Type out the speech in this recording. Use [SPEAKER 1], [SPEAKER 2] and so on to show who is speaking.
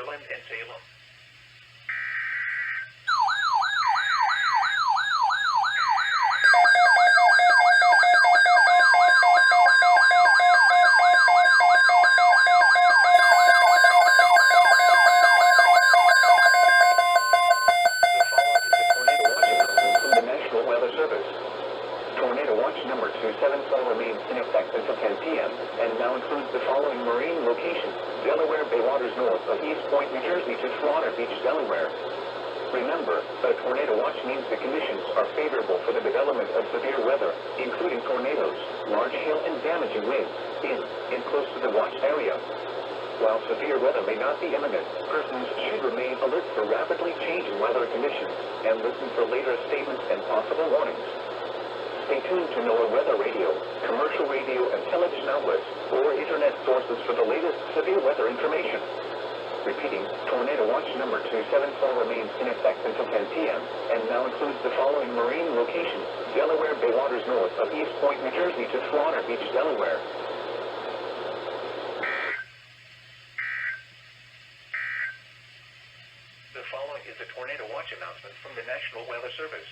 [SPEAKER 1] Portland and Salem. Tornado watch number 274 remains in effect until 10 p.m. and now includes the following marine locations: Delaware Bay waters north of East Point, New Jersey to Slaughter Beach, Delaware. Remember, a tornado watch means the conditions are favorable for the development of severe weather, including tornadoes, large hail, and damaging winds in and close to the watch area. While severe weather may not be imminent, persons should remain alert for rapidly changing weather conditions and listen for later statements and possible warnings. Stay tuned to NOAA Weather Radio, commercial radio and television outlets, or internet sources for the latest severe weather information. Repeating, tornado watch number 274 remains in effect until 10 p.m. and now includes the following marine locations: Delaware Bay waters north of East Point, New Jersey to Slaughter Beach, Delaware. The following is a tornado watch announcement from the National Weather Service.